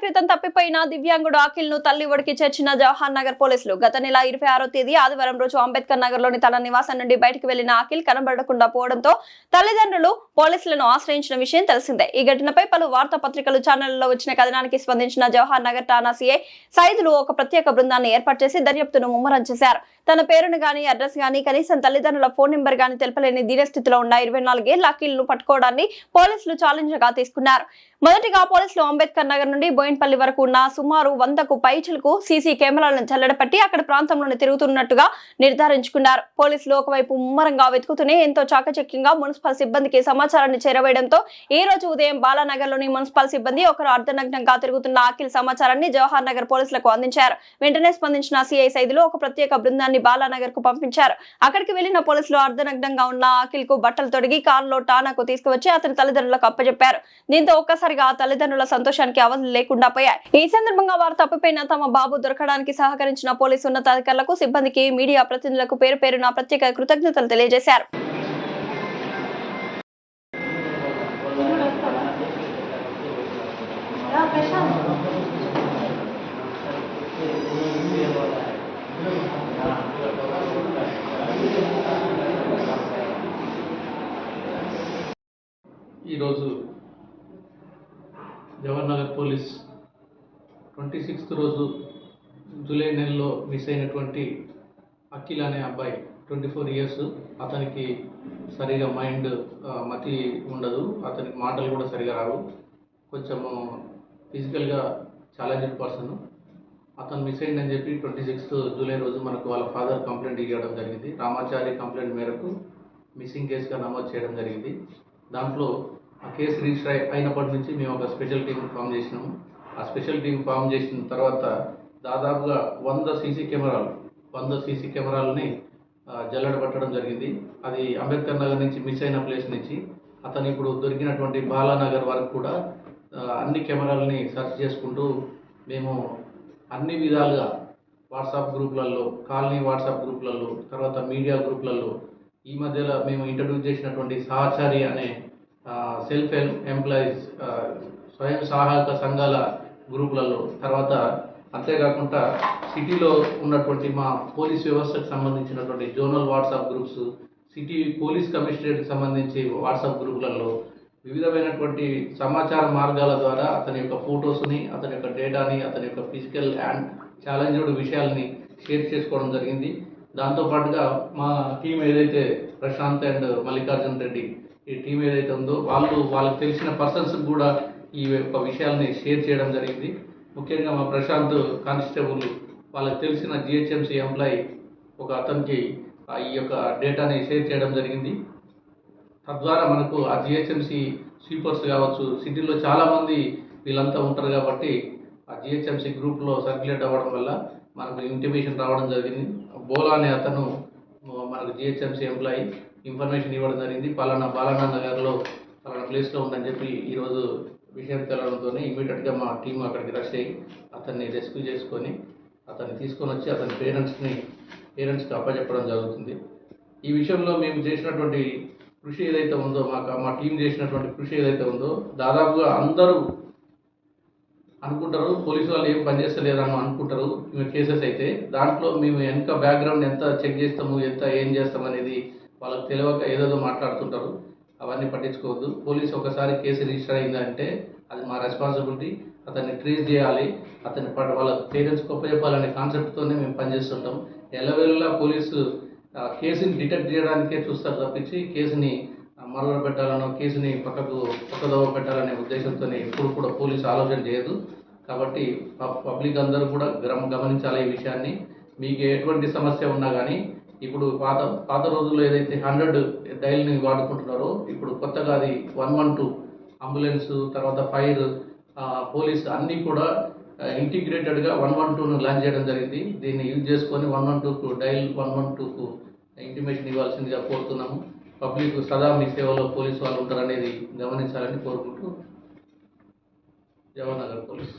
క్రితం తప్పిపోయిన దివ్యాంగుడు అఖిల్ను తల్లి ఒడికి చేర్చిన జవహర్ నగర్ పోలీసులు. గత నెల 26వ తేదీ ఆదివారం రోజు అంబేద్కర్ నగర్లోని తన నివాసం నుండి బయటకు వెళ్లిన అఖిల్ కనబడకుండా పోవడంతో తల్లిదండ్రులు పోలీసులను ఆశ్రయించిన విషయం తెలిసిందే. ఈ ఘటనపై పలు వార్తాపత్రికలు ఛానళ్లలో వచ్చిన కథనానికి స్పందించిన జవహర్ నగర్ ఠాణా సీఐ సైదులు ఒక ప్రత్యేక బృందాన్ని ఏర్పాటు చేసి దర్యాప్తును ముమ్మరం చేశారు. తన పేరును గాని, అడ్రస్ గాని, కనీసం తల్లిదండ్రుల ఫోన్ నెంబర్ గాని తెలపలేని దీనస్థితిలో ఉన్న 24 ఏళ్ల అఖిల్ ను పట్టుకోవడాన్ని పోలీసులు ఛాలెంజ్ గా తీసుకున్నారు. మొదటిగా పోలీసులు అంబేద్కర్ నగర్ నుండి బోయిన్పల్లి వరకు ఉన్న సుమారు 100కు పైచిలకు సీసీ కెమెరాలను చల్లడపట్టి అక్కడ ప్రాంతంలోనే తిరుగుతున్నట్టుగా నిర్ధారించుకున్నారు. పోలీసులు ఒకవైపు ముమ్మరంగా వెతుకుతూనే ఎంతో చాకచక్యంగా మున్సిపల్ సిబ్బందికి సమాచారాన్ని చేరవేయడంతో ఈ రోజు ఉదయం బాలానగర్ లోని మున్సిపల్ సిబ్బంది ఒకరు అర్ధనగ్నంగా తిరుగుతున్న అఖిల్ సమాచారాన్ని జవహర్ నగర్ పోలీసులకు అందించారు. వెంటనే స్పందించిన సీఐ సైదులు ఒక ప్రత్యేక బృందాన్ని బాలానగర్ కు పంపించారు. అక్కడికి వెళ్లిన పోలీసులు అర్ధనగ్నంగా ఉన్న అఖిల్ కు బట్టలు తొడిగి కారులో ఠాణాకు తీసుకువచ్చి అతని తల్లిదండ్రులకు అప్పచెప్పారు. దీంతో ఒక్కసారిగా తల్లిదండ్రుల సంతోషానికి అవధులు లేకుండా పోయాయి. ఈ సందర్భంగా వారు తప్పిపోయిన తమ బాబు దొరకడానికి సహకరించిన పోలీసు ఉన్నతాధికారులకు, సిబ్బందికి, మీడియా ప్రతినిధులకు పేరు పేరున ప్రత్యేక కృతజ్ఞతలు తెలియజేశారు. ఈరోజు జవహర్ నగర్ పోలీస్ 26th రోజు జూలై నెలలో మిస్ అయినటువంటి అఖిల్ అనే అబ్బాయి 24 ఇయర్స్. అతనికి సరిగా మతి ఉండదు, అతనికి మాటలు కూడా సరిగా రావు, కొంచెము ఫిజికల్గా ఛాలెంజ్డ్ పర్సన్. అతను మిస్ అయిందని చెప్పి 26th జూలై రోజు మనకు వాళ్ళ ఫాదర్ కంప్లైంట్ ఇవ్వడం జరిగింది. రామాచారి కంప్లైంట్ మేరకు మిస్సింగ్ కేసుగా నమోదు చేయడం జరిగింది. దాంట్లో ఆ కేసు రిజిస్టర్ అయినప్పటి నుంచి మేము ఒక స్పెషల్ టీం ఫామ్ చేసినాము. ఆ స్పెషల్ టీం ఫామ్ చేసిన తర్వాత దాదాపుగా 100 సీసీ కెమెరాలని జల్లెడ పట్టడం జరిగింది. అది అంబేద్కర్ నగర్ నుంచి మిస్ అయిన ప్లేస్ నుంచి అతను ఇప్పుడు దొరికినటువంటి బాలానగర్ వరకు కూడా అన్ని కెమెరాలని సెర్చ్ చేసుకుంటూ మేము అన్ని విధాలుగా వాట్సాప్ గ్రూప్లలో, కాలనీ వాట్సాప్ గ్రూప్లలో, తర్వాత మీడియా గ్రూప్లలో, ఈ మధ్యలో మేము ఇంట్రడ్యూస్ చేసినటువంటి సహచారి అనే సెల్ఫ్ హెల్ప్ ఎంప్లాయీస్ స్వయం సహాయక సంఘాల గ్రూపులలో, తర్వాత అంతేకాకుండా సిటీలో ఉన్నటువంటి మా పోలీస్ వ్యవస్థకు సంబంధించినటువంటి zonal WhatsApp groups, city police కమిషనరేట్కి సంబంధించి వాట్సాప్ గ్రూపులలో వివిధమైనటువంటి సమాచార మార్గాల ద్వారా అతని యొక్క ఫొటోస్ని, అతని యొక్క డేటాని, అతని యొక్క ఫిజికల్ అండ్ ఛాలెంజ్డ్ విషయాలని షేర్ చేసుకోవడం జరిగింది. దాంతోపాటుగా మా టీం ఏదైతే ప్రశాంత్ అండ్ మల్లికార్జున్ రెడ్డి ఈ టీం ఏదైతే ఉందో వాళ్ళకి తెలిసిన పర్సన్స్ కూడా ఈ యొక్క విషయాలని షేర్ చేయడం జరిగింది. ముఖ్యంగా మా ప్రశాంత్ కానిస్టేబుల్ వాళ్ళకి తెలిసిన జిహెచ్ఎంసీ ఎంప్లాయీ ఒక అతనికి ఈ యొక్క డేటాని షేర్ చేయడం జరిగింది. తద్వారా మనకు ఆ జిహెచ్ఎంసీ స్వీపర్స్ కావచ్చు, సిటీలో చాలామంది వీళ్ళంతా ఉంటారు కాబట్టి ఆ జిహెచ్ఎంసీ గ్రూప్లో సర్క్యులేట్ అవ్వడం వల్ల మనకు ఇంటిమేషన్ రావడం జరిగింది. బోలా అనే అతను మనకు జిహెచ్ఎంసీ ఎంప్లాయీ ఇన్ఫర్మేషన్ ఇవ్వడం జరిగింది. బాలానా నగర్లో పలానా ప్లేస్లో ఉందని చెప్పి ఈరోజు విషయం తెలవడంతో ఇమీడియట్గా మా టీం అక్కడికి రష్ అయ్యి అతన్ని రెస్క్యూ చేసుకొని అతన్ని తీసుకొని వచ్చి అతని పేరెంట్స్కి అప్పచెప్పడం జరుగుతుంది. ఈ విషయంలో మేము చేసినటువంటి కృషి ఏదైతే ఉందో, మా టీం చేసినటువంటి కృషి ఏదైతే ఉందో, దాదాపుగా అందరూ అనుకుంటారు పోలీసు వాళ్ళు ఏం పనిచేస్తలేదని అనుకుంటారు కేసెస్ అయితే. దాంట్లో మేము ఎంత బ్యాక్గ్రౌండ్ ఎంత చెక్ చేస్తాము, ఏం చేస్తాం అనేది వాళ్ళకి తెలియక ఏదేదో మాట్లాడుతుంటారు. అవన్నీ పట్టించుకోవద్దు. పోలీసు ఒకసారి కేసు రిజిస్టర్ అయిందంటే అది మా రెస్పాన్సిబిలిటీ. అతన్ని ట్రేస్ చేయాలి, అతని వాళ్ళ పేరెంట్స్కి ఒప్పచెప్పాలనే కాన్సెప్ట్తోనే మేము పనిచేస్తుంటాం. ఎల్లవేళలా పోలీసు కేసుని డిటెక్ట్ చేయడానికే చూస్తారు తప్పించి కేసుని మరుగున పెట్టాలనో, కేసుని పక్కదోవ పెట్టాలనే ఉద్దేశంతో ఎప్పుడు కూడా పోలీసు ఆలోచన చేయదు. కాబట్టి పబ్లిక్ అందరూ కూడా గమనించాలి ఈ విషయాన్ని. మీకు ఎటువంటి సమస్య ఉన్నా కానీ ఇప్పుడు పాత రోజుల్లో ఏదైతే 100 డైల్ని వాడుకుంటున్నారో ఇప్పుడు కొత్తగా అది 112 అంబులెన్స్, తర్వాత ఫైర్, పోలీస్ అన్నీ కూడా ఇంటిగ్రేటెడ్గా 112ను లాంచ్ చేయడం జరిగింది. దీన్ని యూజ్ చేసుకొని 112కు డైల్ 112కు ఇంటిమేషన్ ఇవ్వాల్సిందిగా కోరుతున్నాము. పబ్లిక్ సదా మీ సేవలో పోలీసు వాళ్ళు ఉంటారనేది గమనించాలని కోరుకుంటూ జవహర్ నగర్ పోలీస్.